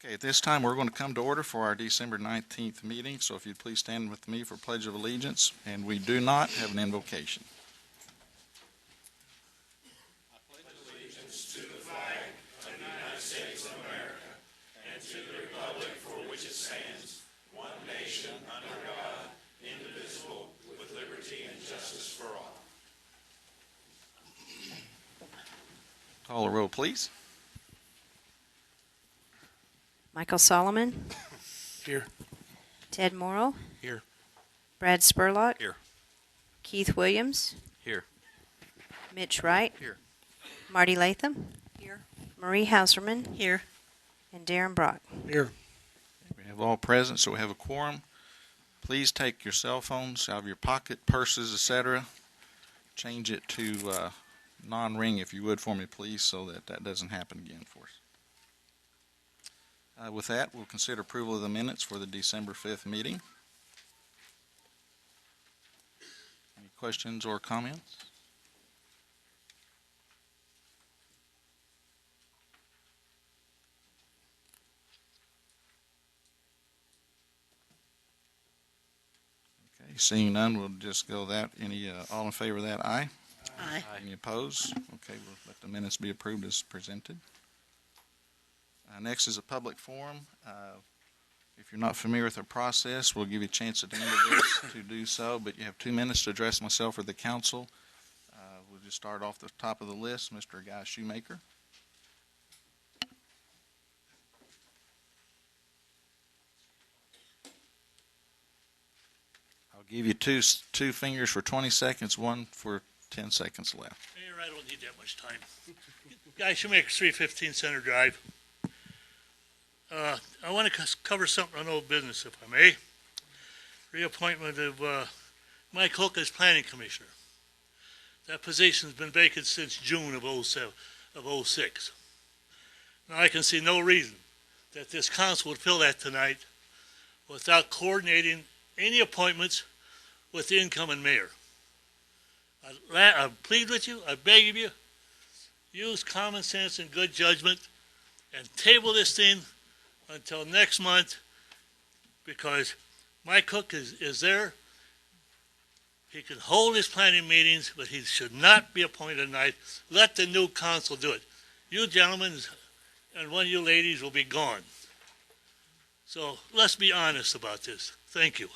Okay, at this time, we're going to come to order for our December 19th meeting, so if you'd please stand with me for Pledge of Allegiance, and we do not have an invocation. I pledge allegiance to the flag of the United States of America and to the republic for which it stands, one nation under God, indivisible, with liberty and justice for all. Call the roll, please. Michael Solomon. Here. Ted Morrill. Here. Brad Spurlock. Here. Keith Williams. Here. Mitch Wright. Here. Marty Latham. Here. Marie Hauserman. Here. And Darren Brock. Here. We have all present, so we have a quorum. Please take your cell phones out of your pocket, purses, etc. Change it to non-ring, if you would, for me, please, so that doesn't happen again for us. With that, we'll consider approval of the minutes for the December 5th meeting. Any questions or comments? Okay, seeing none, we'll just go that. Any all in favor of that? Aye. Aye. Any opposed? Okay, we'll let the minutes be approved as presented. Next is a public forum. If you're not familiar with the process, we'll give you a chance at the end of this to do so, but you have 2 minutes to address myself or the council. We'll just start off the top of the list, Mr. Guy Shoemaker. I'll give you two fingers for 20 seconds, one for 10 seconds left. Mayor, I don't need that much time. Guy Shoemaker, 315 Center Drive. I want to cover something on old business, if I may. Reappointment of Mike Hook as Planning Commissioner. That position's been vacant since June of 06. Now, I can see no reason that this council would fill that tonight without coordinating any appointments with the incoming mayor. I plead with you, I beg of you, use common sense and good judgment and table this thing until next month, because Mike Cook is there. He can hold his planning meetings, but he should not be appointed tonight. Let the new council do it. You gentlemen and one of you ladies will be gone. So let's be honest about this. Thank you.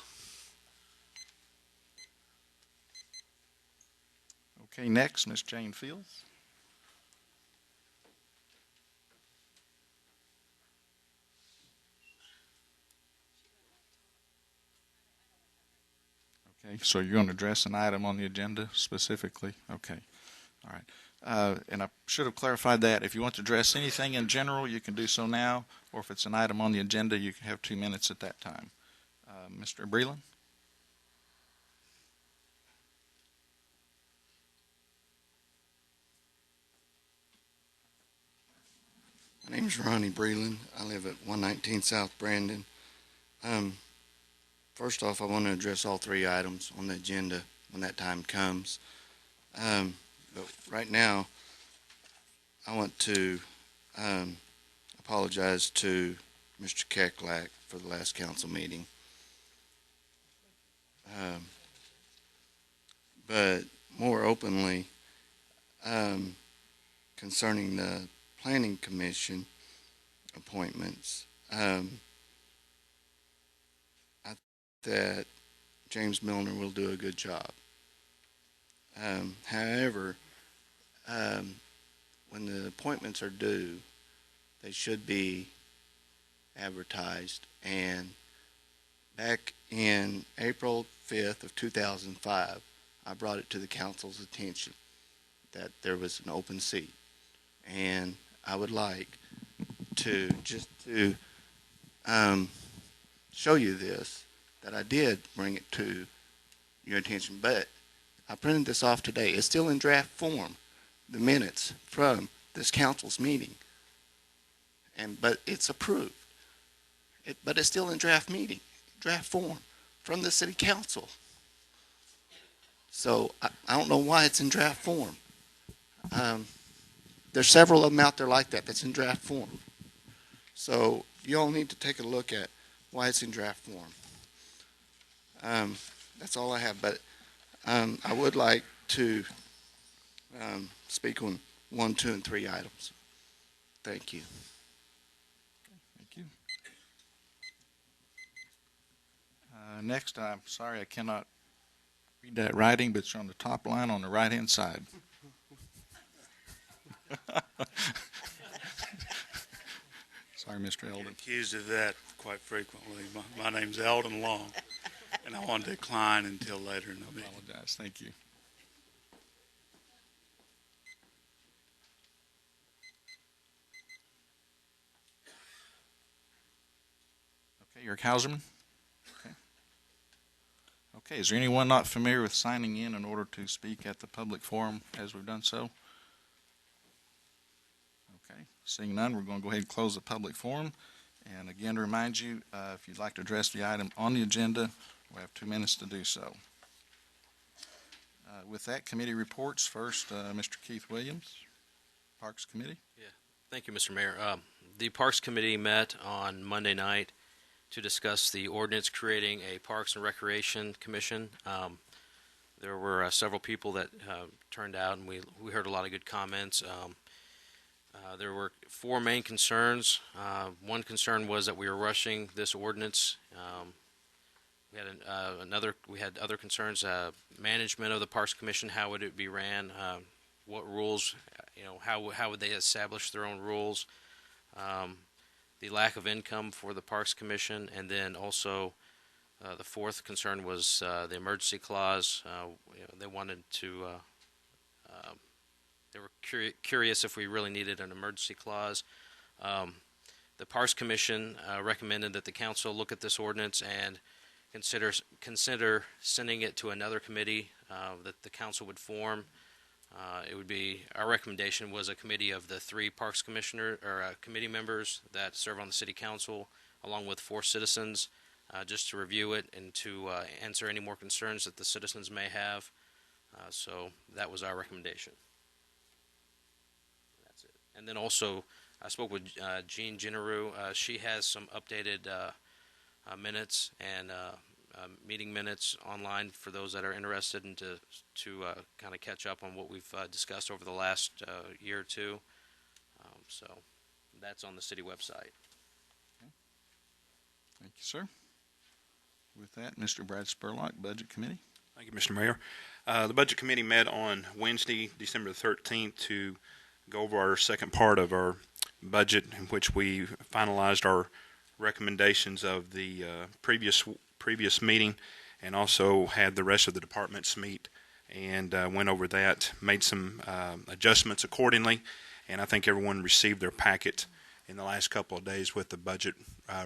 Okay, next, Ms. Jane Fields. Okay, so you're going to address an item on the agenda specifically? Okay, all right. And I should have clarified that. If you want to address anything in general, you can do so now, or if it's an item on the agenda, you can have 2 minutes at that time. Mr. Breland? My name is Ronnie Breland. I live at 119 South Brandon. First off, I want to address all 3 items on the agenda when that time comes. But right now, I want to apologize to Mr. Keklak for the last council meeting. But more openly, concerning the Planning Commission appointments, I think that James Milner will do a good job. However, when the appointments are due, they should be advertised. And back in April 5th of 2005, I brought it to the council's attention that there was an open seat. And I would like to show you this, that I did bring it to your attention, but I printed this off today. It's still in draft form, the minutes from this council's meeting, but it's approved. But it's still in draft form from the city council. So I don't know why it's in draft form. There's several of them out there like that that's in draft form. So you all need to take a look at why it's in draft form. That's all I have, but I would like to speak on 1, 2, and 3 items. Thank you. Thank you. Next, I'm sorry I cannot read that writing, but it's on the top line on the right-hand side. Sorry, Mr. Eldon. Accused of that quite frequently. My name's Eldon Long, and I want to decline until later in the I meeting. apologize. Thank you. Okay, Eric Hauserman? Okay. Okay, is there anyone not familiar with signing in order to speak at the public forum as we've done so? Okay, seeing none, we're going to go ahead and close the public forum. And again, to remind you, if you'd like to address the item on the agenda, we have 2 minutes to do so. With that, committee reports. First, Mr. Keith Williams, Parks Committee. Thank you, Mr. Mayor. The Parks Committee met on Monday night to discuss the ordinance creating a Parks and Recreation Commission. There were several people that turned out, and we heard a lot of good comments. There were 4 main concerns. One concern was that we were rushing this ordinance. We had other concerns: management of the Parks Commission. How would it be ran? What rules? How would they establish their own rules? The lack of income for the Parks Commission, and then also the 4th concern was the emergency clause. They wanted to. They were curious if we really needed an emergency clause. The Parks Commission recommended that the council look at this ordinance and consider sending it to another committee that the council would form. It would be, our recommendation was a committee of the 3 Parks Commissioner or committee members that serve on the City Council, along with 4 citizens, just to review it and to answer any more concerns that the citizens may have. So that was our recommendation. That's it. And then also, I spoke with Jean Generou. She has some updated minutes and meeting minutes online for those that are interested and to kind of catch up on what we've discussed over the last year or two. So that's on the city website. Okay. Thank you, sir. With that, Mr. Brad Spurlock, Budget Committee. Thank you, Mr. Mayor. The Budget Committee met on Wednesday, December 13th, to go over our second part of our budget, in which we finalized our recommendations of the previous meeting, and also had the rest of the departments meet and went over that, made some adjustments accordingly, and I think everyone received their packet in the last couple of days with the budget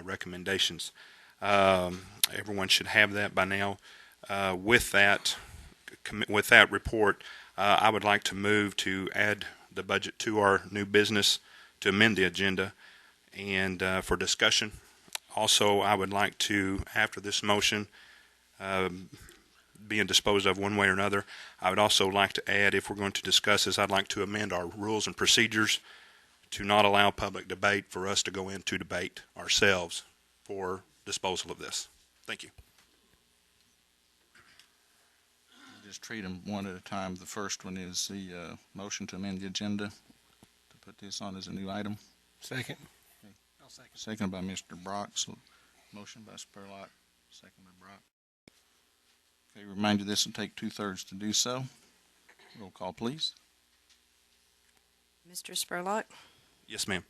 recommendations. Everyone should have that by now. With that report, I would like to move to add the budget to our new business, to amend the agenda, and for discussion. Also, I would like to, after this motion being disposed of one way or another, I would also like to add, if we're going to discuss this, I'd like to amend our rules and procedures to not allow public debate, for us to go into debate ourselves for disposal of this. Thank you. Just treat them one at a time. The first one is the motion to amend the agenda to put this on as a new item. Second. Okay. I'll second. Second by Mr. Brock. So motion by Spurlock, second by Brock. Okay, remind you this will take 2/3 to do so. Roll call, please. Mr. Spurlock, Yes, ma'am.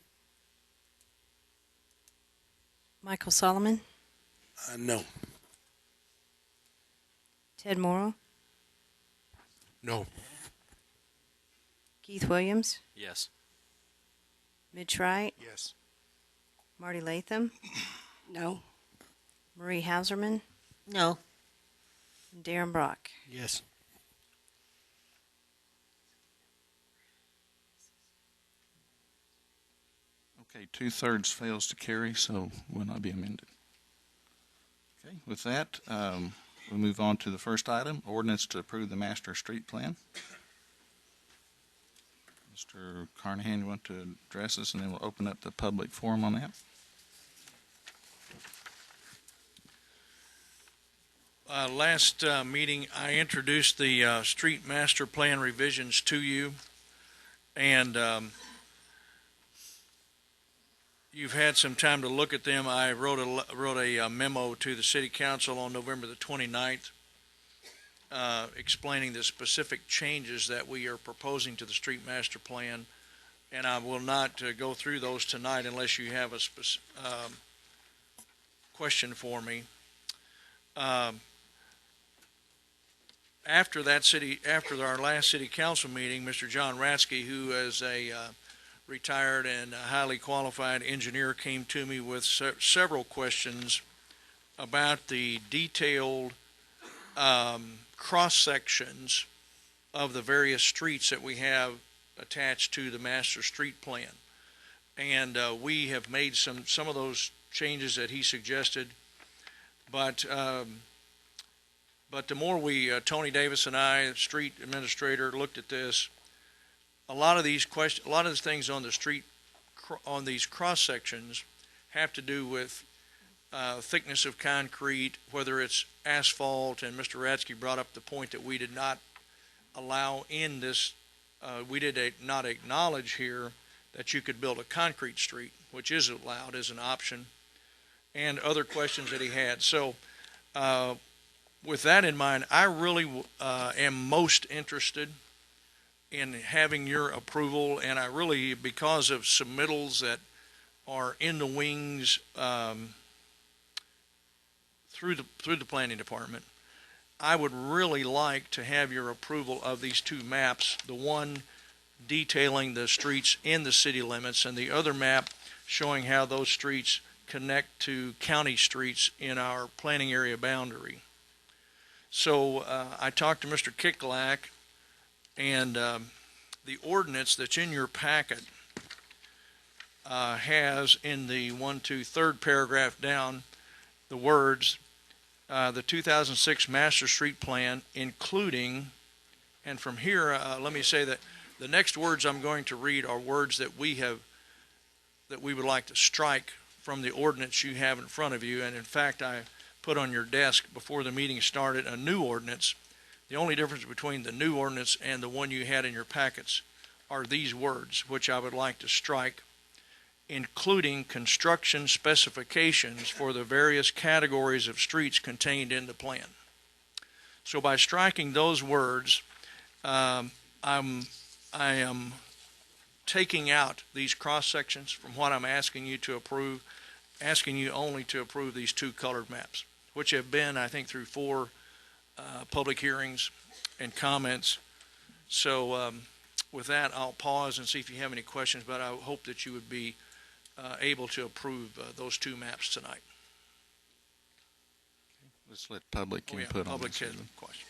Michael Solomon, No. Ted Morrow, No. Keith Williams, Yes. Mitch Wright, Yes. Marty Latham, No. Marie Hauserman, No. and Darren Brock. Yes. Okay, 2/3 fails to carry, so will not be amended. Okay, with that, we'll move on to the first item, ordinance to approve the master street plan. Mr. Carnahan, you want to address this, and then we'll open up the public forum on that? Last meeting, I introduced the street master plan revisions to you, and you've had some time to look at them. I wrote a memo to the city council on November the 29th, explaining the specific changes that we are proposing to the street master plan, and I will not go through those tonight unless you have a question for me. After our last city council meeting, Mr. John Ratsky, who is a retired and highly qualified engineer, came to me with several questions about the detailed cross sections of the various streets that we have attached to the master street plan. And we have made some of those changes that he suggested, but the more Tony Davis and I, street administrator, looked at this, a lot of the things on the street, on these cross sections, have to do with thickness of concrete, whether it's asphalt. And Mr. Ratsky brought up the point that we did not allow in this. We did not acknowledge here that you could build a concrete street, which is allowed as an option, and other questions that he had. So. With that in mind, I really am most interested in having your approval, and I really, because of submittals that are in the wings through the planning department, I would really like to have your approval of these two maps, the one detailing the streets in the city limits and the other map showing how those streets connect to county streets in our planning area boundary. So I talked to Mr. Kiklak, and the ordinance that's in your packet has in the third paragraph down the words, the 2006 Master Street Plan, including, and from here, let me say that the next words I'm going to read are words that we would like to strike from the ordinance you have in front of you, and in fact, I put on your desk before the meeting started a new ordinance. The only difference between the new ordinance and the one you had in your packets are these words, which I would like to strike, including construction specifications for the various categories of streets contained in the plan. So by striking those words, I am taking out these cross sections from what I'm asking you to approve, asking you only to approve these two colored maps, which have been, I think, through 4 public hearings and comments. So with that, I'll pause and see if you have any questions, but I hope that you would be able to approve those two maps tonight. Let's let public input on public this. has questions.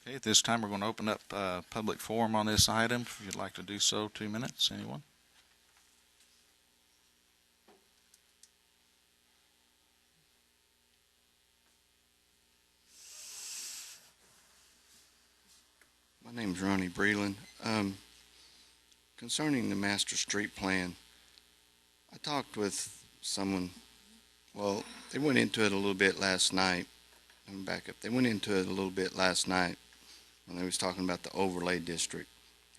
Okay, at this time, we're going to open up public forum on this item. If you'd like to do so, 2 minutes. Anyone? My name's Ronnie Breland. Concerning the master street plan, I talked with someone, well, they went into it a little bit last night. Let me back up. They went into it a little bit last night when they was talking about the overlay district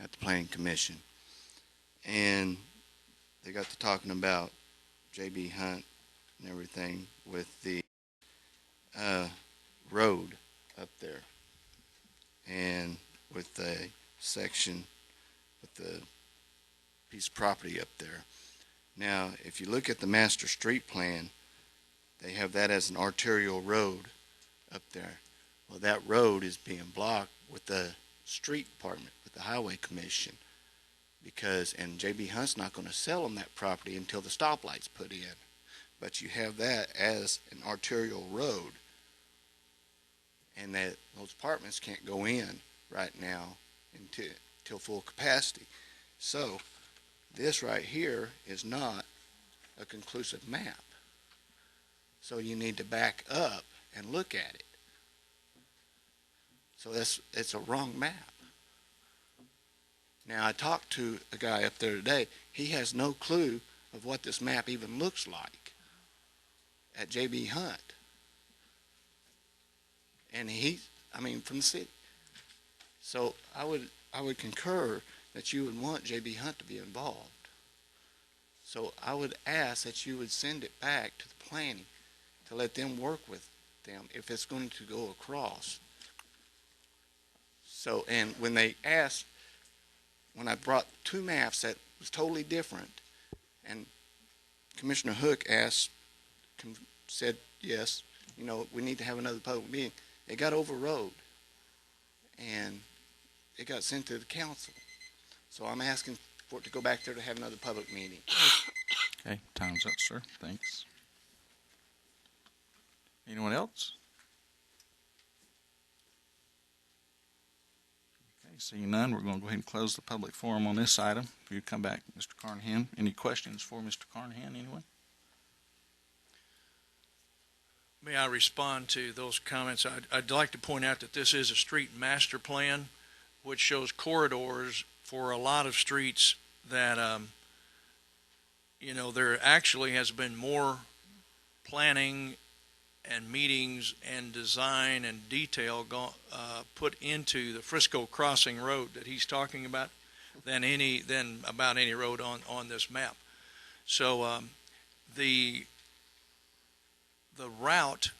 at the planning commission. And they got to talking about J.B. Hunt and everything with the road up there. And with the section, with the piece of property up there. Now, if you look at the master street plan, they have that as an arterial road up there. Well, that road is being blocked with the street department, with the highway commission, because, and J.B. Hunt's not going to sell them that property until the stoplight's put in. But you have that as an arterial road, and that those apartments can't go in right now until full capacity. So this right here is not a conclusive map. So you need to back up and look at it. So it's a wrong map. Now, I talked to a guy up there today. He has no clue of what this map even looks like at J.B. Hunt. and from the city. So I would concur that you would want J.B. Hunt to be involved. So I would ask that you would send it back to the planning to let them work with them if it's going to go across. So, and when they asked, when I brought two maps that was totally different, and Commissioner Hook said, yes, we need to have another public meeting, it got overrode, and it got sent to the council. So I'm asking for it to go back there to have another public meeting. Okay, time's up, sir. Thanks. Anyone else? Okay, seeing none, we're going to go ahead and close the public forum on this item. If you come back, Mr. Carnahan. Any questions for Mr. Carnahan, anyone? May I respond to those comments? I'd like to point out that this is a street master plan, which shows corridors for a lot of streets that, there actually has been more planning and meetings and design and detail put into the Frisco Crossing Road that he's talking about than about any road on this map. So the route,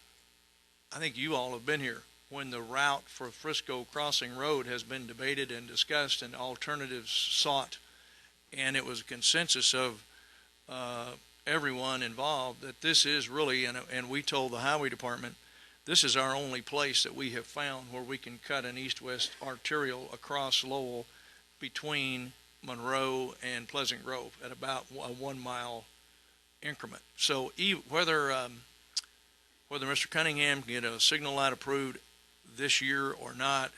I think you all have been here, when the route for Frisco Crossing Road has been debated and discussed and alternatives sought, and it was a consensus of everyone involved that this is really, and we told the highway department, this is our only place that we have found where we can cut an east-west arterial across Lowell between Monroe and Pleasant Grove at about a 1 mile increment. So whether Mr. Cunningham can get a signal light approved this year or not,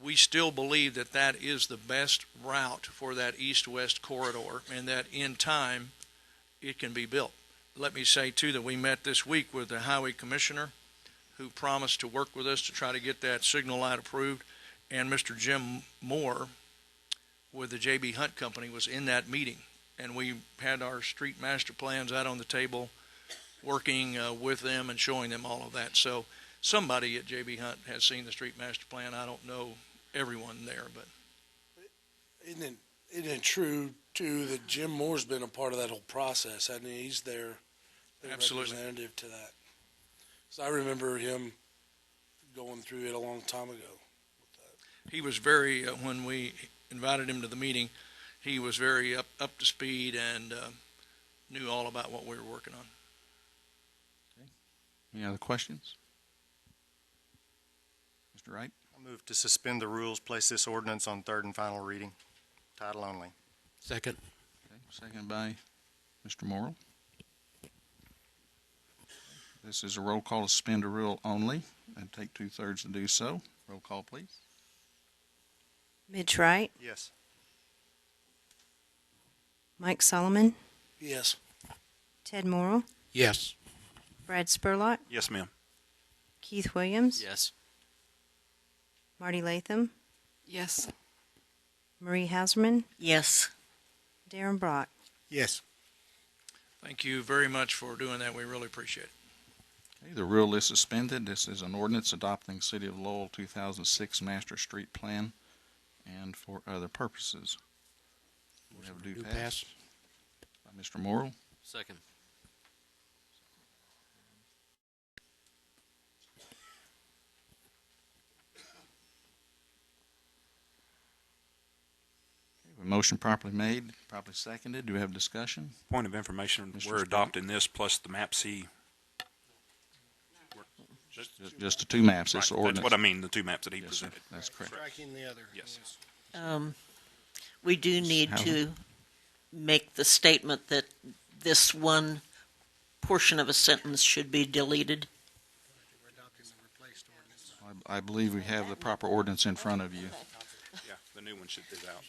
we still believe that that is the best route for that east-west corridor, and that in time it can be built. Let me say, too, that we met this week with the highway commissioner who promised to work with us to try to get that signal light approved, and Mr. Jim Moore with the J.B. Hunt Company was in that meeting, and we had our street master plans out on the table working with them and showing them all of that. So somebody at J.B. Hunt has seen the street master plan. I don't know everyone there, but Isn't it true, too, that Jim Moore's been a part of that whole process? I mean, he's their Absolutely. representative to that. So I remember him going through it a long time ago. he was very, when we invited him to the meeting, he was very up to speed and knew all about what we were working on. Any other questions? Mr. Wright? I move to suspend the rules, place this ordinance on third and final reading, title only. Second. Okay, seconded by Mr. Morrill. This is a roll call to suspend a rule only, and take 2/3 to do so. Roll call, please. Midge Wright, Yes. Mike Solomon, Yes. Ted Morrill, Yes. Brad Spurlock, Yes, ma'am. Keith Williams, Yes. Marty Latham, Yes. Marie Hauserman, Yes. Darren Brock. Yes. Thank you very much for doing that. We really appreciate it. Okay, the rule is suspended. This is an ordinance adopting City of Lowell 2006 Master Street Plan and for other purposes. We have a due pass by Mr. Morrill. Second. Motion properly made, properly seconded. Do we have discussion? Point of information, Mr. we're Scott? adopting this plus the map C. Just the two maps, this Right, ordinance. that's what I mean, the two maps that he Yes, sir. presented. That's correct. Striking the other. Yes. We do need to make the statement that this one portion of a sentence should be deleted. I believe we have the proper ordinance in front of you. Yeah, the new one should be out.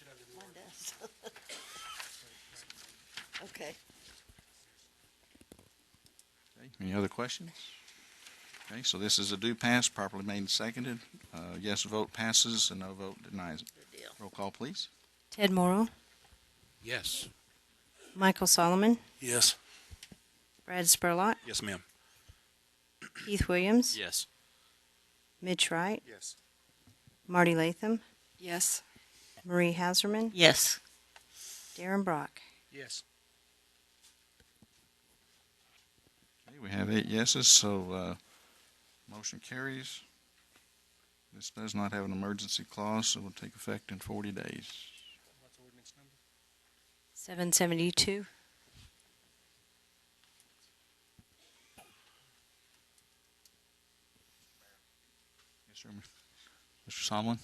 Okay. Okay, any other questions? Okay, so this is a due pass, properly made and seconded. Yes vote passes, and no vote denies it. Good deal. Roll call, please. Ted Morrill, Yes. Michael Solomon, Yes. Brad Spurlock, Yes, ma'am. Keith Williams, Yes. Mitch Wright, Yes. Marty Latham, Yes. Marie Hauserman, Yes. Darren Brock. Yes. Okay, we have 8 yeses, so motion carries. This does not have an emergency clause, so it will take effect in 40 days. What's ordinance number? 772. Yes, sir. Mr. Solomon?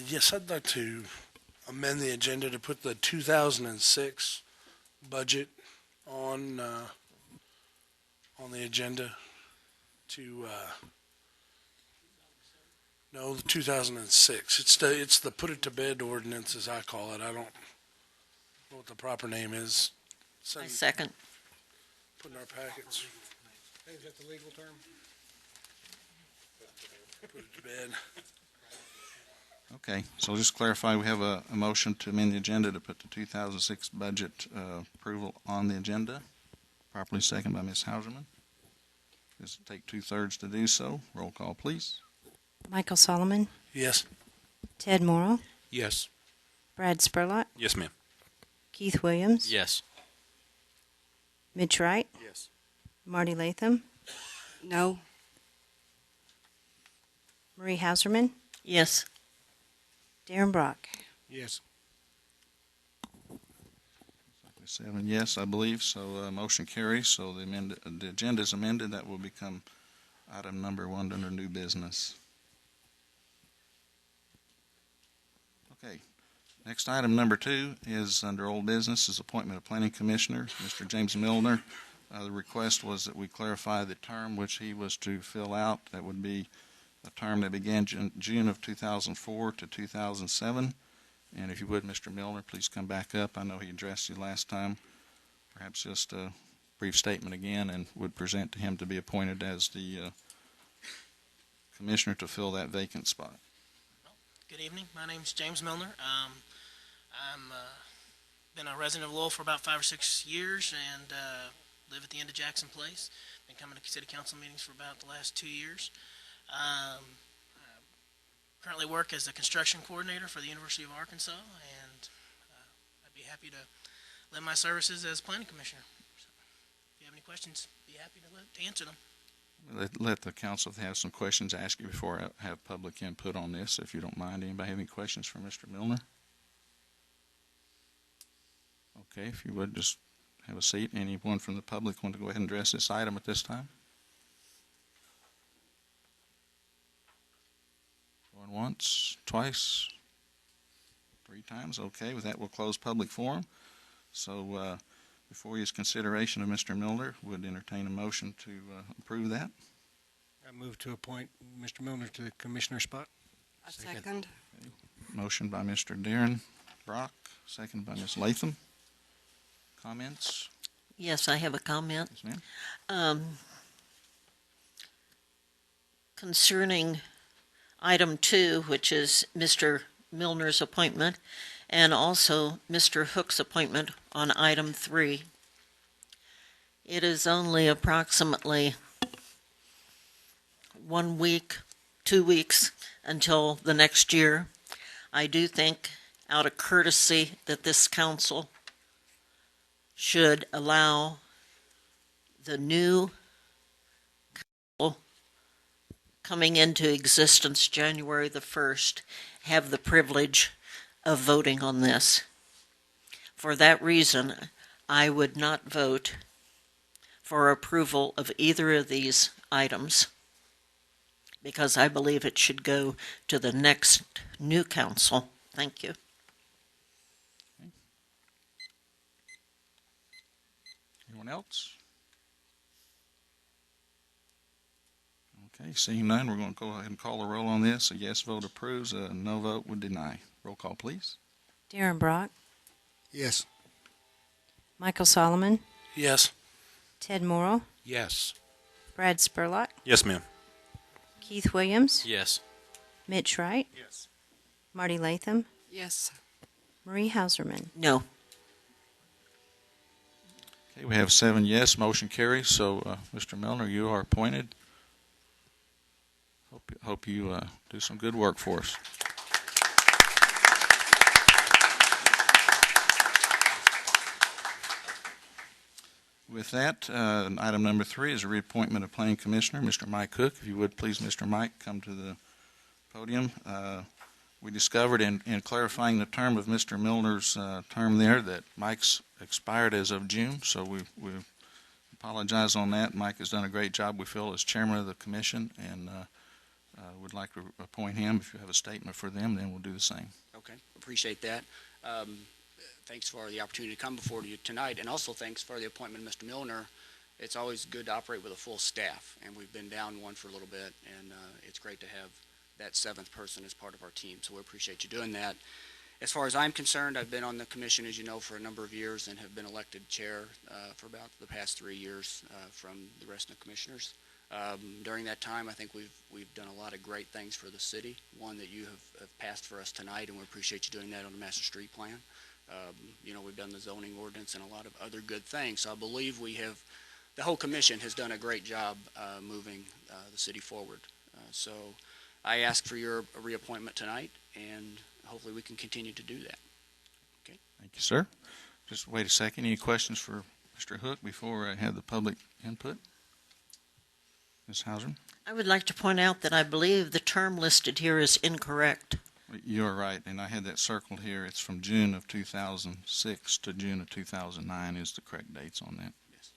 Yes, I'd like to amend the agenda to put the 2006 budget on the agenda to no, the 2006. It's the put it to bed ordinance, as I call it. I don't know what the proper name is. I second. Put in our packets. Is that the legal term? Put it to bed. Okay, so just clarify, we have a motion to amend the agenda to put the 2006 budget approval on the agenda. Properly seconded by Ms. Hauserman. This will take 2/3 to do so. Roll call, please. Michael Solomon, Yes. Ted Morrow, Yes. Brad Spurlock, Yes, ma'am. Keith Williams, Yes. Mitch Wright, Yes. Marty Latham, No. Marie Hauserman, Yes. Darren Brock. Yes. 7 yes, I believe, so motion carries. So the agenda is amended. That will become item number 1 under new business. Okay. Next item number 2 is under old business, is appointment of planning commissioner, Mr. James Milner. The request was that we clarify the term which he was to fill out. That would be a term that began June of 2004 to 2007. And if you would, Mr. Milner, please come back up. I know he addressed you last time. Perhaps just a brief statement again, and would present to him to be appointed as the commissioner to fill that vacant spot. Good evening. My name's James Milner. I'm been a resident of Lowell for about 5 or 6 years, and live at the end of Jackson Place. Been coming to city council meetings for about the last 2 years. Currently work as a construction coordinator for the University of Arkansas, and I'd be happy to lend my services as planning commissioner. So, if you have any questions, be happy to answer them. Let the council have some questions asked you before I have public input on this, if you don't mind. Anybody have any questions for Mr. Milner? Okay, if you would just have a seat. Anyone from the public want to go ahead and address this item at this time? Going once, twice, 3 times. Okay, with that, we'll close public forum. So before you is consideration of Mr. Milner, would entertain a motion to approve that. I move to appoint Mr. Milner to the commissioner spot. A second. Motion by Mr. Darren Brock, second by Ms. Latham. Comments? Yes, I have a comment. Yes, ma'am. Concerning item 2, which is Mr. Milner's appointment, and also Mr. Hook's appointment on item 3. It is only approximately 1 week, 2 weeks until the next year. I do think, out of courtesy, that this council should allow the new council coming into existence January the 1st have the privilege of voting on this. For that reason, I would not vote for approval of either of these items, because I believe it should go to the next new council. Thank you. Anyone else? Okay, seeing none, we're going to go ahead and call the roll on this. A yes vote approves, a no vote would deny. Roll call, please. Darren Brock, Yes. Michael Solomon, Yes. Ted Morrow, Yes. Brad Spurlock, Yes, ma'am. Keith Williams, Yes. Mitch Wright, Yes. Marty Latham, Yes. Marie Hauserman. No. Okay, we have 7 yes, motion carries. So, Mr. Milner, you are appointed. Hope Hope you do some good work for us. With that, item number 3 is a reappointment of Planning Commissioner, Mr. Mike Hook. If you would, please, Mr. Mike, come to the podium. We discovered in clarifying the term of Mr. Milner's term there that Mike's expired as of June, so we apologize on that. Mike has done a great job, we feel, as chairman of the commission, and would like to appoint him. If you have a statement for them, then we'll do the same. Okay, appreciate that. Thanks for the opportunity to come before you tonight, and also thanks for the appointment of Mr. Milner. It's always good to operate with a full staff, and we've been down one for a little bit, and it's great to have that 7th person as part of our team, so we appreciate you doing that. As far as I'm concerned, I've been on the commission, as you know, for a number of years and have been elected chair for about the past 3 years from the rest of the commissioners. During that time, I think we've done a lot of great things for the city, one that you have passed for us tonight, and we appreciate you doing that on the Master Street Plan. We've done the zoning ordinance and a lot of other good things. So I believe the whole commission has done a great job moving the city forward. So I ask for your reappointment tonight, and hopefully we can continue to do that. Okay. Thank you, sir. Just wait a second. Any questions for Mr. Hook before I have the public input? Ms. Hauser? I would like to point out that I believe the term listed here is incorrect. You're right, and I had that circled here. It's from June of 2006 to June of 2009 is the correct dates on that. Yes.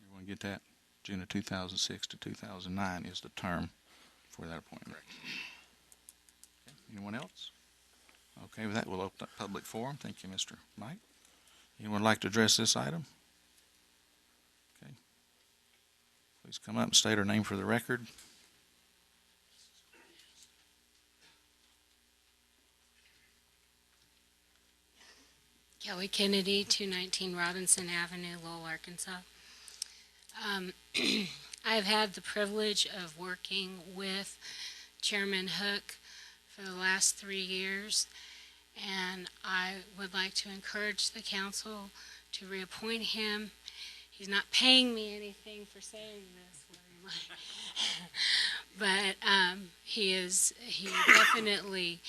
Everyone get that? June of 2006 to 2009 is the term for that appointment. Correct. Okay. Anyone else? Okay, with that, we'll open up public forum. Thank you, Mr. Mike. Anyone like to address this item? Okay. Please come up and state our name for the record. Kelly Kennedy, 219 Robinson Avenue, Lowell, Arkansas. I've had the privilege of working with Chairman Hook for the last 3 years, and I would like to encourage the council to reappoint him. He's not paying me anything for saying this, but he definitely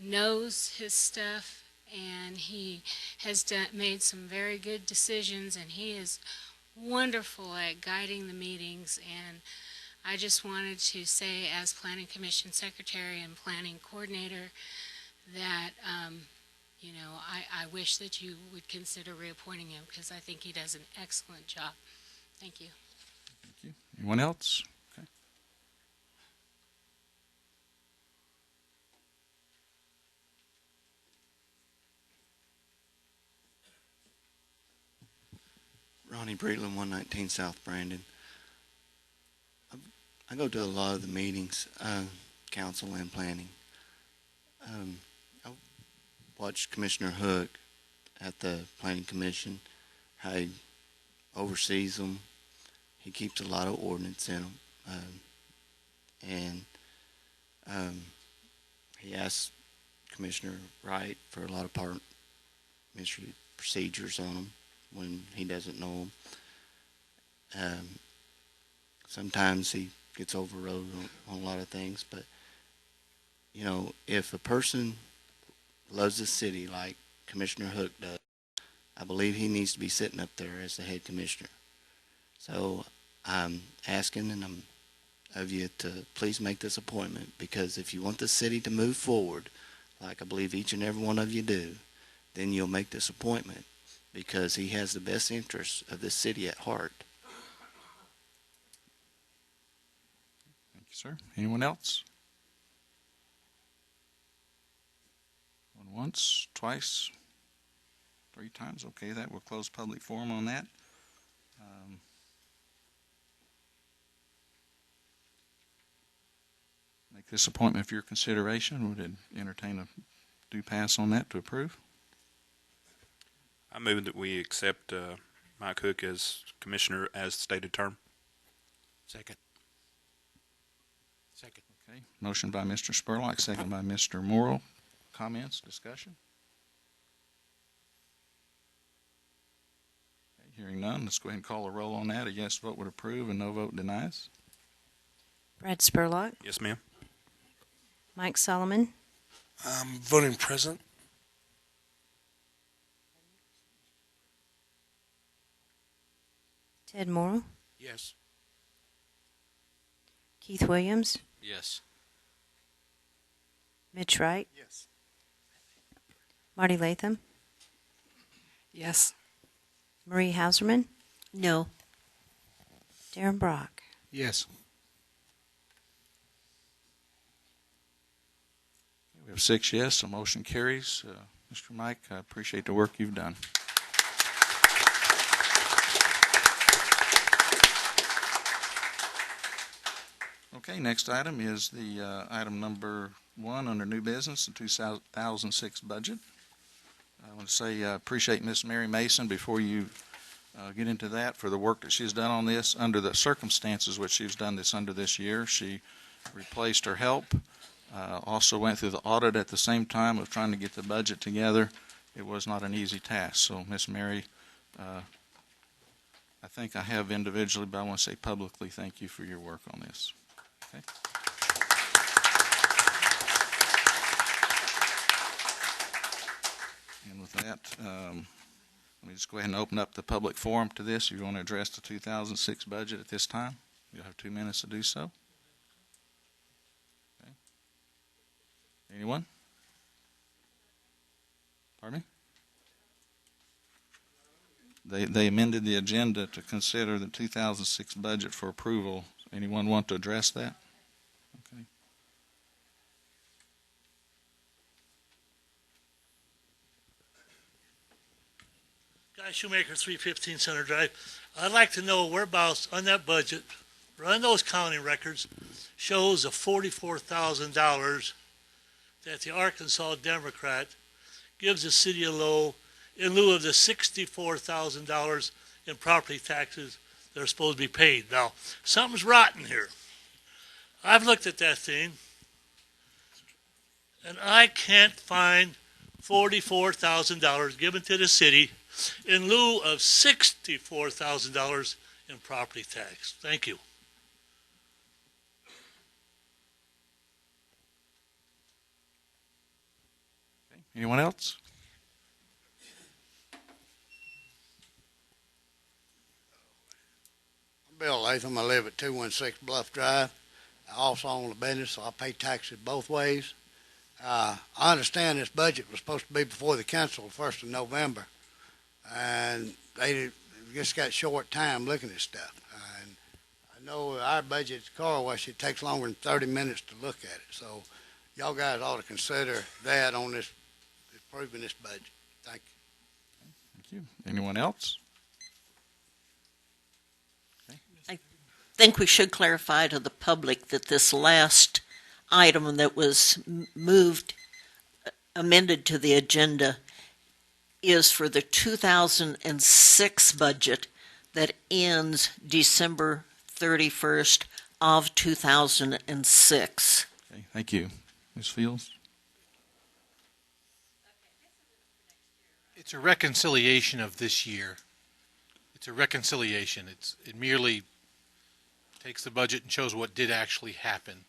knows his stuff, and he has made some very good decisions, and he is wonderful at guiding the meetings. And I just wanted to say, as Planning Commission Secretary and Planning Coordinator, that I wish that you would consider reappointing him, because I think he does an excellent job. Thank you. Thank you. Anyone else? Okay. Ronnie Breedland, 119 South Brandon. I go to a lot of the meetings, council and planning. I watched Commissioner Hook at the Planning Commission, how he oversees them. He keeps a lot of ordinance in them. He asks Commissioner Wright for a lot of parliamentary procedures on them when he doesn't know them. Sometimes he gets overrode on a lot of things, but if a person loves the city like Commissioner Hook does, I believe he needs to be sitting up there as the head commissioner. So I'm asking of you to please make this appointment, because if you want the city to move forward, like I believe each and every one of you do, then you'll make this appointment, because he has the best interests of this city at heart. Thank you, sir. Anyone else? Going once, twice, 3 times. Okay, that will close public forum on that. Make this appointment for your consideration. Would it entertain a due pass on that to approve? I move that we accept Mike Hook as commissioner as stated term. Second. Second. Okay. Motion by Mr. Spurlock, second by Mr. Morrill. Comments, discussion? Okay. Hearing none, let's go ahead and call a roll on that. A yes vote would approve, and no vote denies. Brad Spurlock, Yes, ma'am. Mike Solomon, I'm voting present. Ted Morrill, Yes. Keith Williams, Yes. Mitch Wright, Yes. Marty Latham, Yes. Marie Hauserman, No. Darren Brock. Yes. We have 6 yes, so motion carries. Mr. Mike, I appreciate the work you've done. Okay, next item is the item number 1 under new business, the 2006 budget. I want to say I appreciate Miss Mary Mason before you get into that for the work that she's done on this under the circumstances which she's done this under this year. She replaced her help, also went through the audit at the same time of trying to get the budget together. It was not an easy task. So, Miss Mary, I think I have individually, but I want to say publicly thank you for your work on this. Okay. And with that, let me just go ahead and open up the public forum to this. You want to address the 2006 budget at this time? You'll have 2 minutes to do so. Okay. Anyone? Pardon me? They amended the agenda to consider the 2006 budget for approval. Anyone want to address that? Okay. Guy Shoemaker, 315 Center Drive. I'd like to know whereabouts on that budget, or on those counting records, shows the $44,000 that the Arkansas Democrat gives the city of Lowell in lieu of the $64,000 in property taxes that are supposed to be paid. Now, something's rotten here. I've looked at that thing, and I can't find $44,000 given to the city in lieu of $64,000 in property tax. Thank you. Anyone else? Bill Latham. I live at 216 Bluff Drive. I also own a business, so I pay taxes both ways. I understand this budget was supposed to be before the council the 1st of November, and they just got short time looking at stuff. And I know our budget's car wash, it takes longer than 30 minutes to look at it. So y'all guys ought to consider that on this, approving this budget. Thank you. Thank you. Anyone else? I think we should clarify to the public that this last item that was moved, amended to the agenda, is for the 2006 budget that ends December 31st of 2006. Okay, thank you. Ms. Fields? It's a reconciliation of this year. It's a reconciliation. It merely takes the budget and shows what did actually happen.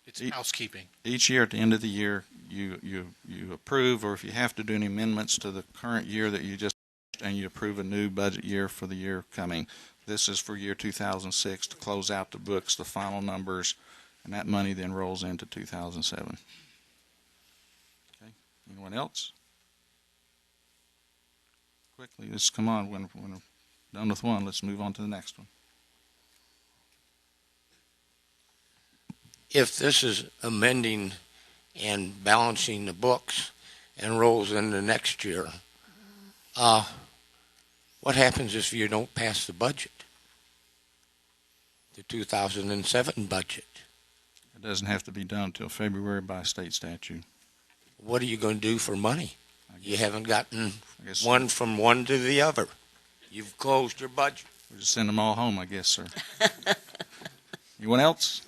It's housekeeping. Each year at the end of the year, you approve, or if you have to do any amendments to the current year that you just, and you approve a new budget year for the year coming. This is for year 2006 to close out the books, the final numbers, and that money then rolls into 2007. Okay. Anyone else? Quickly, let's come on. When we're done with one, let's move on to the next one. If this is amending and balancing the books and rolls into next year, what happens if you don't pass the budget? The 2007 budget? It doesn't have to be done until February by state statute. What are you going to do for money? You haven't gotten one from one to the other. You've closed your budget. We'll just send them all home, I guess, sir. Anyone else?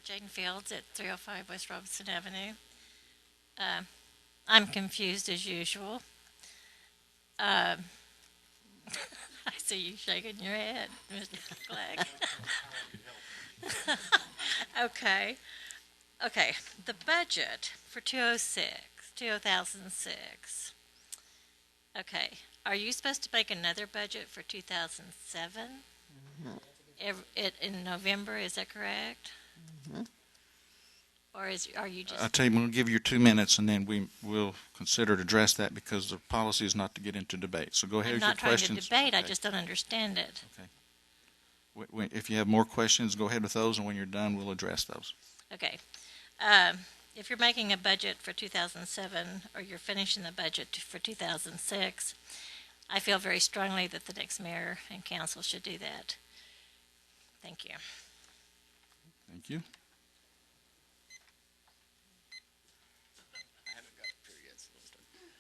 Jane Fields at 305 West Robinson Avenue. I'm confused as usual. I see you shaking your head, Mr. Clegg. Okay. Okay. The budget for 2006. Okay. Are you supposed to make another budget for 2007? In November, is that correct? Or are you just? I'll tell you, we'll give you 2 minutes, and then we will consider to address that because the policy is not to get into debate. So go ahead with your questions. I'm not trying to debate. I just don't understand it. Okay. If you have more questions, go ahead with those, and when you're done, we'll address those. Okay. If you're making a budget for 2007, or you're finishing the budget for 2006, I feel very strongly that the next mayor and council should do that. Thank you. Thank you.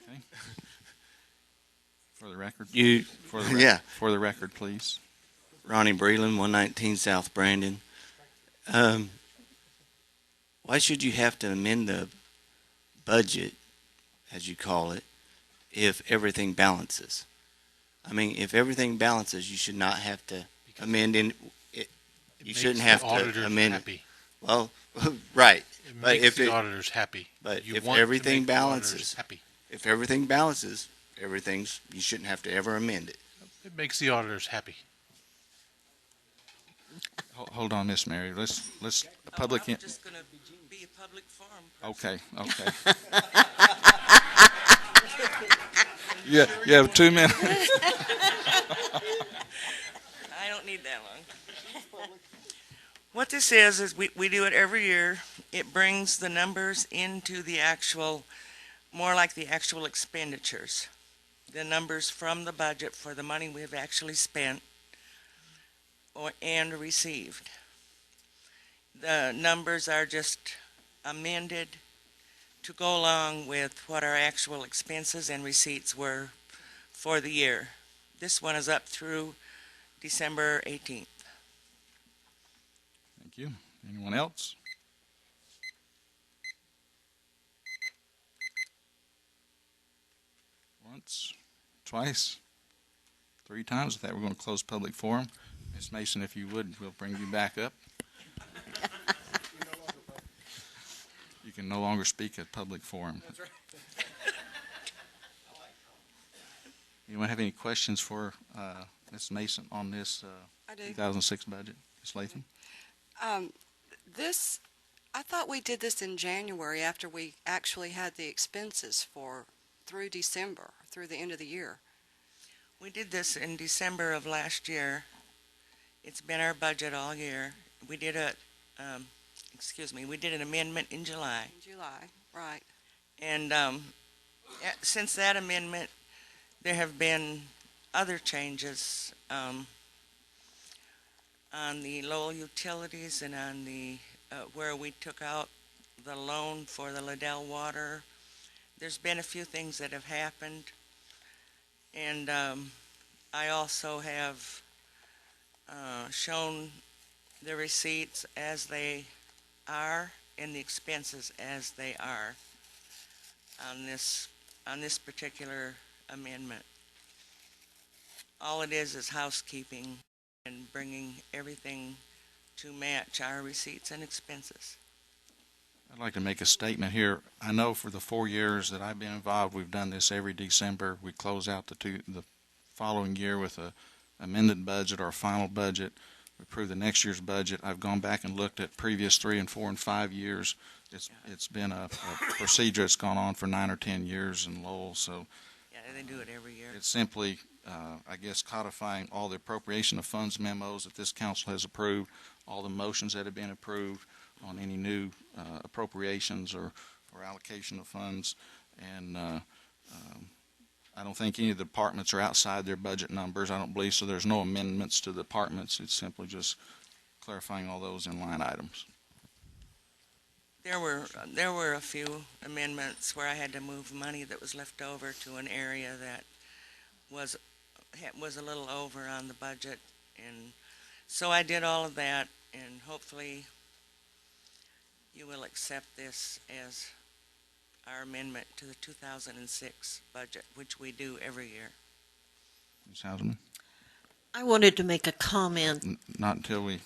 Okay. For the record. For the record, please. Ronnie Breland, 119 South Brandon. Why should you have to amend the budget, as you call it, if everything balances? I mean, if everything balances, you should not have to amend it. You shouldn't have to amend it. Well, right. It makes the auditors happy. But if everything balances, you shouldn't have to ever amend it. It makes the auditors happy. Hold on, Miss Mary. Let's public. I'm just going to be a public forum. Okay. Yeah, you have 2 minutes. I don't need that long. What this is we do it every year. It brings the numbers into the actual, more like the actual expenditures. The numbers from the budget for the money we have actually spent and received. The numbers are just amended to go along with what our actual expenses and receipts were for the year. This one is up through December 18th. Thank you. Anyone else? Once, twice, 3 times. With that, we're going to close public forum. Ms. Mason, if you would, we'll bring you back up. You can no longer speak at public forum. That's right. Anyone have any questions for Ms. Mason on this 2006 budget? Ms. Latham? I thought we did this in January after we actually had the expenses through December, through the end of the year. We did this in December of last year. It's been our budget all year. We did we did an amendment in July. In July, right. And since that amendment, there have been other changes on the Lowell utilities and on the where we took out the loan for the Liddell water. There's been a few things that have happened, and I also have shown the receipts as they are and the expenses as they are on this particular amendment. All it is housekeeping and bringing everything to match our receipts and expenses. I'd like to make a statement here. I know for the 4 years that I've been involved, we've done this every December. We close out the following year with a amended budget or a final budget. We approve the next year's budget. I've gone back and looked at previous 3 and 4 and 5 years. It's been a procedure that's gone on for 9 or 10 years in Lowell. So yeah, they do it every year. It's simply, I guess, codifying all the appropriation of funds memos that this council has approved, all the motions that have been approved on any new appropriations or allocation of funds, and I don't think any of the departments are outside their budget numbers. I don't believe so. There's no amendments to the departments. It's simply just clarifying all those in line items. There were a few amendments where I had to move money that was left over to an area that was a little over on the budget, and so I did all of that, and hopefully you will accept this as our amendment to the 2006 budget, which we do every year. Ms. Hausman? I wanted to make a comment. Not until we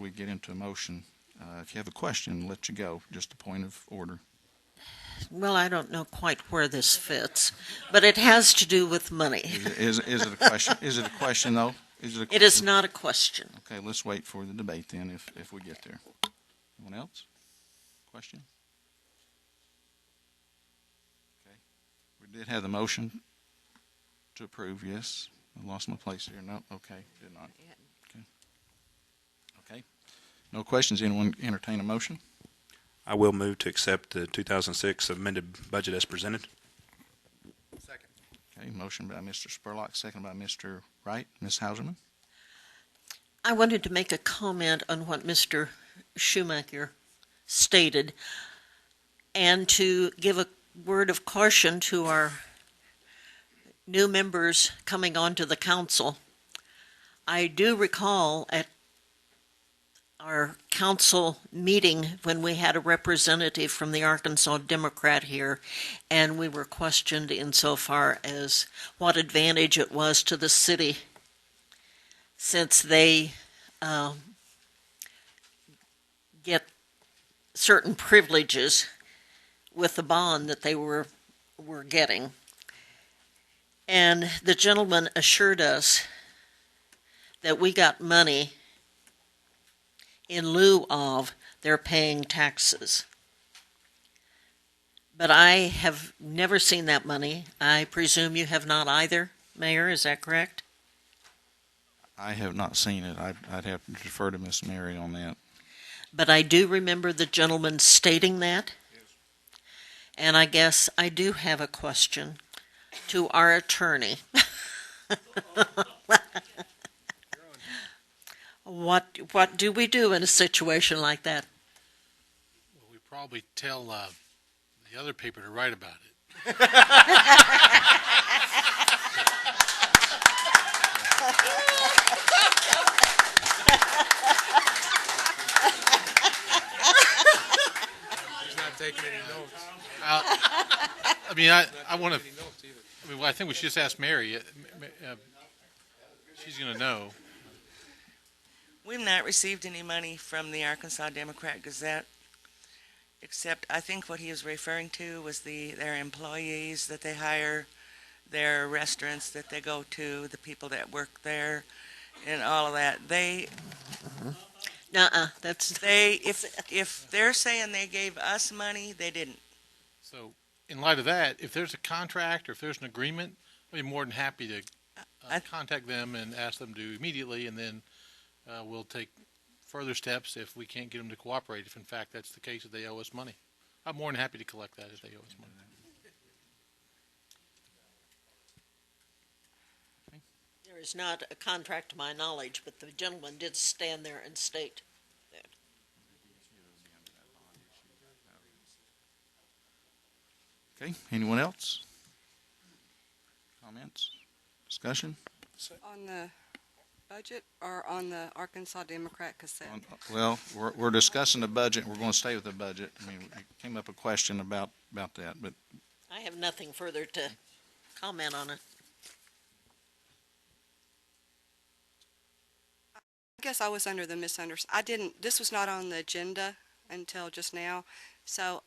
get into a motion. If you have a question, I'll let you go. Just a point of order. Well, I don't know quite where this fits, but it has to do with money. Is it a question? Is it a question though? It is not a question. Okay, let's wait for the debate then if we get there. Anyone else? Question? Okay. We did have the motion to approve, yes. I lost my place here. No? Okay, did not. Okay. Okay. No questions. Anyone entertain a motion? I will move to accept the 2006 amended budget as presented. Second. Okay, motion by Mr. Spurlock, second by Mr. Wright. Ms. Hauserman? I wanted to make a comment on what Mr. Schumacher stated and to give a word of caution to our new members coming onto the council. I do recall at our council meeting when we had a representative from the Arkansas Democrat here, and we were questioned insofar as what advantage it was to the city since they get certain privileges with the bond that they were getting. And the gentleman assured us that we got money in lieu of their paying taxes. But I have never seen that money. I presume you have not either, Mayor, is that correct? I have not seen it. I'd have to defer to Miss Mary on that. But I do remember the gentleman stating that. And I guess I do have a question to our attorney. What do we do in a situation like that? Well, we probably tell the other paper to write about it. He's not taking any notes. I mean, I want to. I mean, well, I think we should just ask Mary. She's going to know. We've not received any money from the Arkansas Democrat Gazette, except I think what he was referring to was their employees that they hire, their restaurants that they go to, the people that work there, and all of that. If they're saying they gave us money, they didn't. So, in light of that, if there's a contract or if there's an agreement, I'd be more than happy to contact them and ask them to immediately, and then we'll take further steps if we can't get them to cooperate. If in fact that's the case, that they owe us money, I'm more than happy to collect that if they owe us money. There is not a contract to my knowledge, but the gentleman did stand there and state that. Okay, anyone else? Comments? Discussion? On the budget or on the Arkansas Democrat Gazette? Well, we're discussing the budget. We're going to stay with the budget. I mean, it came up a question about that, but I have nothing further to comment on it. I guess I was under the misunderstanding. This was not on the agenda until just now, so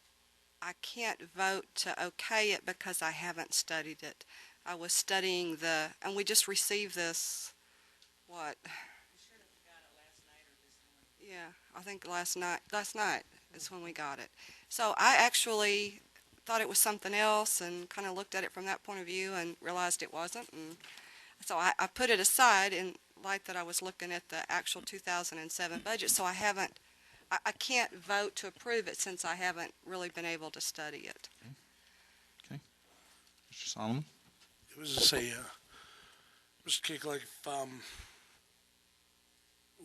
I can't vote to okay it because I haven't studied it. I was studying and we just received this, what? Yeah, I think last night is when we got it. So I actually thought it was something else and kind of looked at it from that point of view and realized it wasn't. And so I put it aside in light that I was looking at the actual 2007 budget. So I can't vote to approve it since I haven't really been able to study it. okay. Mr. Solomon? It was to say, Mr. Kicklick,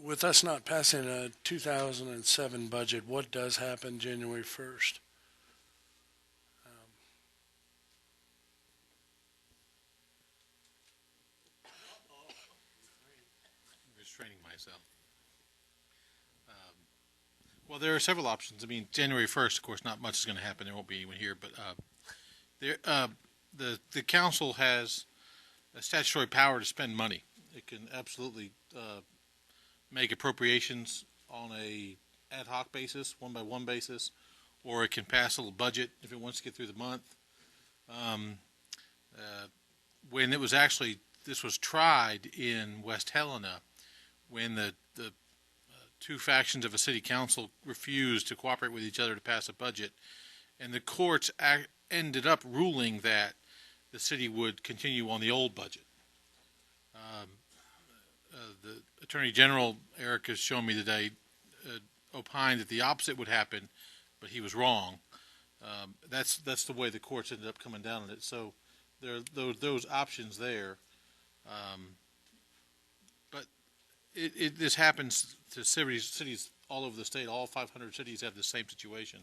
with us not passing a 2007 budget, what does happen January 1st? Restraining myself. Well, there are several options. I mean, January 1st, of course, not much is going to happen. There won't be anyone here, but the council has a statutory power to spend money. It can absolutely make appropriations on a ad hoc basis, one by one basis, or it can pass a little budget if it wants to get through the month. When it was actually, this was tried in West Helena, when the two factions of a city council refused to cooperate with each other to pass a budget, and the courts ended up ruling that the city would continue on the old budget. The Attorney General, Eric, has shown me today, opined that the opposite would happen, but he was wrong. That's the way the courts ended up coming down on it. So there are those options there. But this happens to cities all over the state. All 500 cities have the same situation.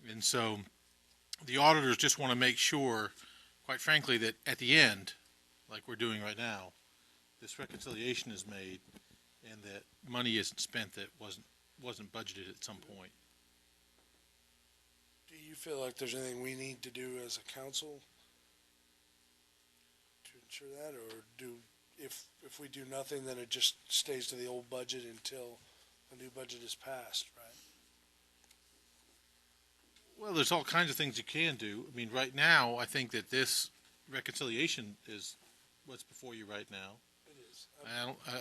And so the auditors just want to make sure, quite frankly, that at the end, like we're doing right now, this reconciliation is made and that money isn't spent that wasn't budgeted at some point. Do you feel like there's anything we need to do as a council to ensure that, or if we do nothing, then it just stays to the old budget until a new budget is passed, right? Well, there's all kinds of things you can do. I mean, right now, I think that this reconciliation is what's before you right now. It is.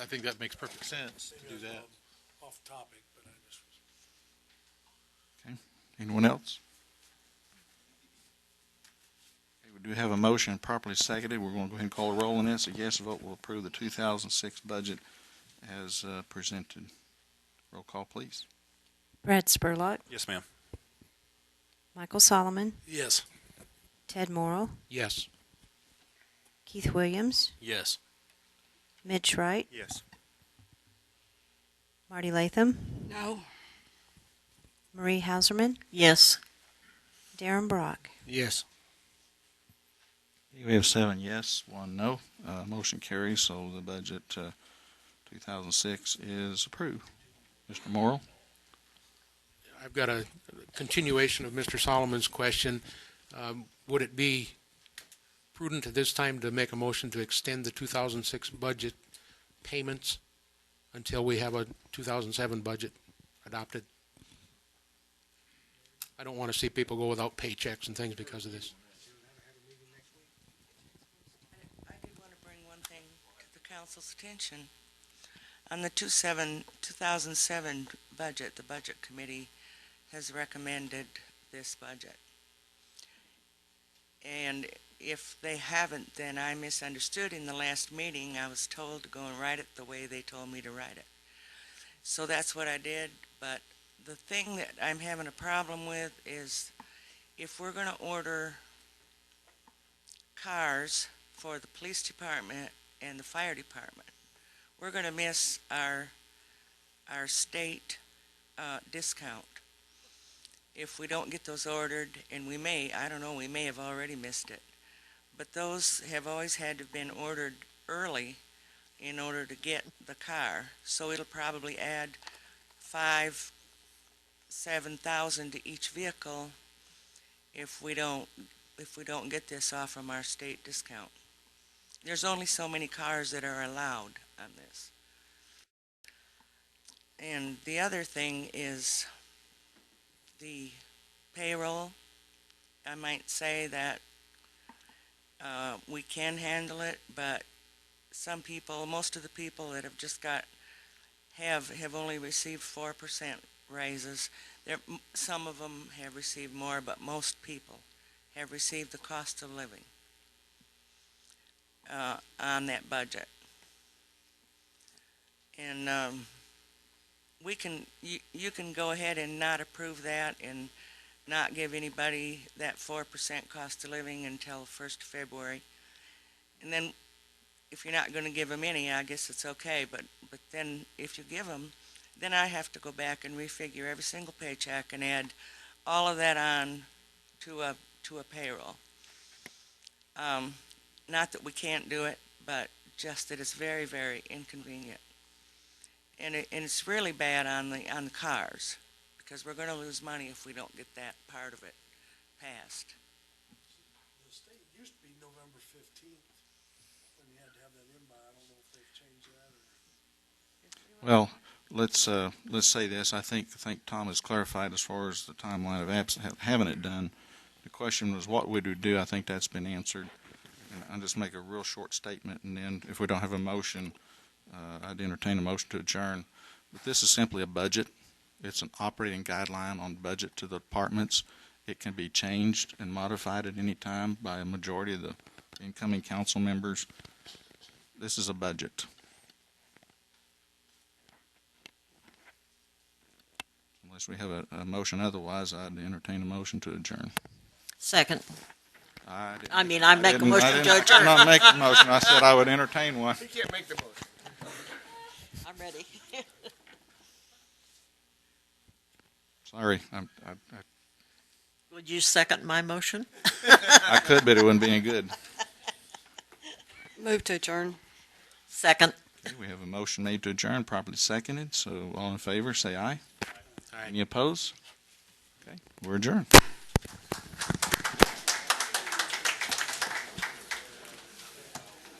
I think that makes perfect sense to do that. Off topic, but I just was. Okay. Anyone else? Okay, we do have a motion properly seconded. We're going to go ahead and call a roll on this. A yes vote will approve the 2006 budget as presented. Roll call, please. Brad Spurlock, Yes, ma'am. Michael Solomon, Yes. Ted Morrill, Yes. Keith Williams, Yes. Mitch Wright, Yes. Marty Latham, No. Marie Hauserman, Yes. Darren Brock. Yes. We have 7 yes, 1 no. Motion carries, so the budget 2006 is approved. Mr. Morrill? I've got a continuation of Mr. Solomon's question. Would it be prudent at this time to make a motion to extend the 2006 budget payments until we have a 2007 budget adopted? I don't want to see people go without paychecks and things because of this. I did want to bring one thing to the council's attention. On the 2007 budget, the Budget Committee has recommended this budget. And if they haven't, then I misunderstood in the last meeting. I was told to go and write it the way they told me to write it. So that's what I did, but the thing that I'm having a problem with is if we're going to order cars for the police department and the fire department, we're going to miss our state discount. If we don't get those ordered, and we may, I don't know, we may have already missed it, but those have always had to have been ordered early in order to get the car. So it'll probably add 7,000 to each vehicle if we don't get this off from our state discount. There's only so many cars that are allowed on this. And the other thing is the payroll. I might say that we can handle it, but some people, most of the people that have just have only received 4% raises. Some of them have received more, but most people have received the cost of living on that budget. And you can go ahead and not approve that and not give anybody that 4% cost of living until 1st of February. And then if you're not going to give them any, I guess it's okay, but then if you give them, then I have to go back and refigure every single paycheck and add all of that on to a payroll. Not that we can't do it, but just that it's very, very inconvenient. And it's really bad on the cars. because we're gonna lose money if we don't get that part of it passed. The state used to be November 15th, when you had to have that in by. I don't know if they've changed that or. Well, let's say this. I think Tom has clarified as far as the timeline of having it done. The question was what would we do? I think that's been answered. And I'll just make a real short statement, and then if we don't have a motion, I'd entertain a motion to adjourn. But this is simply a budget. It's an operating guideline on budget to the departments. It can be changed and modified at any time by a majority of the incoming council members. This is a budget. Unless we have a motion otherwise, I'd entertain a motion to adjourn. Second. I make a motion to adjourn. I'm not making a motion. I said I would entertain one. He can't make the motion. I'm ready. Sorry. Would you second my motion? I could, but it wouldn't be any good. Move to adjourn. Second. Okay, we have a motion made to adjourn, properly seconded. So all in favor, say aye. Aye. Any opposed? Okay, we're adjourned.